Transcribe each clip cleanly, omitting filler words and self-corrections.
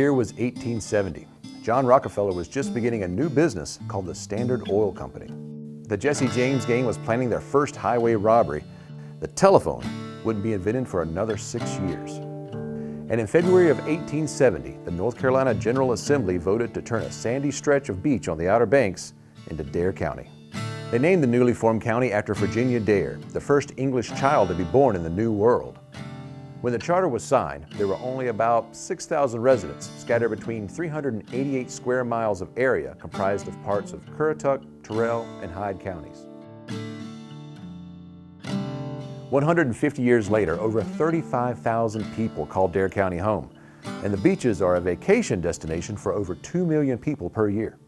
year was 1870. John Rockefeller was just beginning a new business called the Standard Oil Company. The Jesse James gang was planning their first highway robbery. The telephone wouldn't be invented for another 6 years. And in February of 1870, the North Carolina General Assembly voted to turn a sandy stretch of beach on the Outer Banks into Dare County. They named the newly formed county after Virginia Dare, the first English child to be born in the New World. When the charter was signed, there were only about 6,000 residents scattered between 388 square miles of area comprised of parts of Currituck, Terrell, and Hyde counties. 150 years later, over 35,000 people call Dare County home, and the beaches are a vacation destination for over 2 million people per year.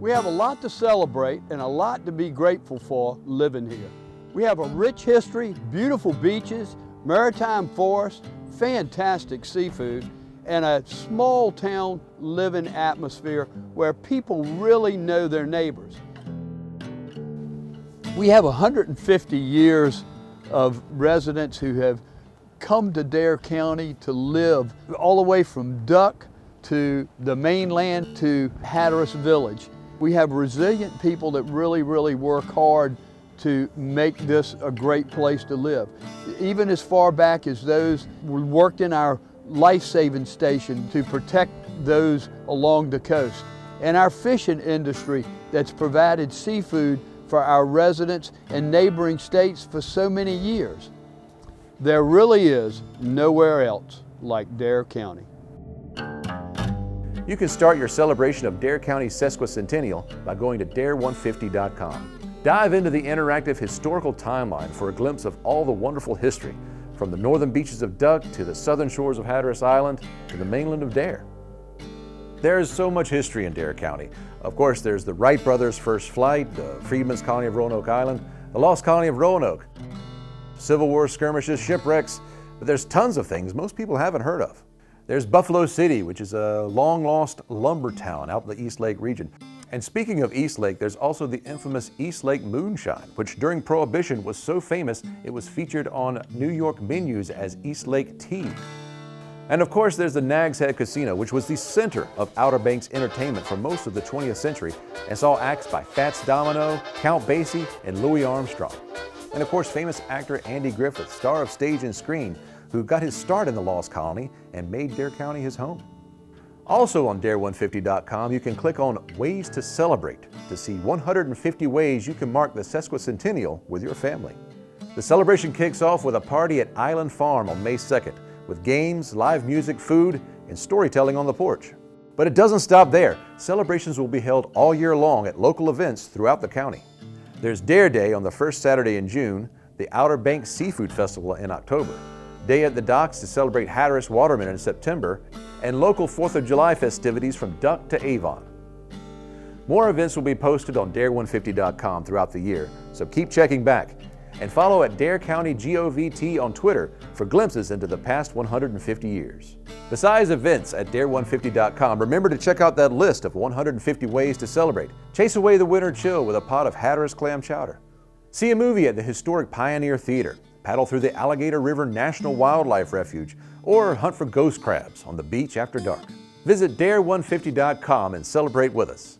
We have a lot to celebrate and a lot to be grateful for living here. We have a rich history, beautiful beaches, maritime forest, fantastic seafood, and a small town living atmosphere where people really know their neighbors. We have 150 years of residents who have come to Dare County to live all the way from Duck to the mainland to Hatteras Village. We have resilient people that really work hard to make this a great place to live. Even as far back as those who worked in our life-saving station to protect those along the coast. And our fishing industry that's provided seafood for our residents and neighboring states for so many years. There really is nowhere else like Dare County. You can start your celebration of Dare County's sesquicentennial by going to dare150.com. Dive into the interactive historical timeline for a glimpse of all the wonderful history, from the northern beaches of Duck to the southern shores of Hatteras Island to the mainland of Dare. There is so much history in Dare County. Of course, there's the Wright brothers' first flight, the Freedmen's Colony of Roanoke Island, the Lost Colony of Roanoke, Civil War skirmishes, shipwrecks, but there's tons of things most people haven't heard of. There's Buffalo City, which is a long-lost lumber town out in the East Lake region. And speaking of East Lake, there's also the infamous East Lake Moonshine, which during Prohibition was so famous it was featured on New York menus as East Lake Tea. And of course there's the Nag's Head Casino, which was the center of Outer Banks entertainment for most of the 20th century and saw acts by Fats Domino, Count Basie, and Louis Armstrong. And of course famous actor Andy Griffith, star of stage and screen, who got his start in the Lost Colony and made Dare County his home. Also on dare150.com, you can click on Ways to Celebrate to see 150 ways you can mark the sesquicentennial with your family. The celebration kicks off with a party at Island Farm on May 2nd, with games, live music, food, and storytelling on the porch. But it doesn't stop there. Celebrations will be held all year long at local events throughout the county. There's Dare Day on the first Saturday in June, the Outer Banks Seafood Festival in October, Day at the Docks to celebrate Hatteras Watermen in September, and local 4th of July festivities from Duck to Avon. More events will be posted on dare150.com throughout the year, so keep checking back. And follow at Dare County GOVT on Twitter for glimpses into the past 150 years. Besides events at dare150.com, remember to check out that list of 150 ways to celebrate. Chase away the winter chill with a pot of Hatteras clam chowder. See a movie at the historic Pioneer Theater. Paddle through the Alligator River National Wildlife Refuge, or hunt for ghost crabs on the beach after dark. Visit dare150.com and celebrate with us.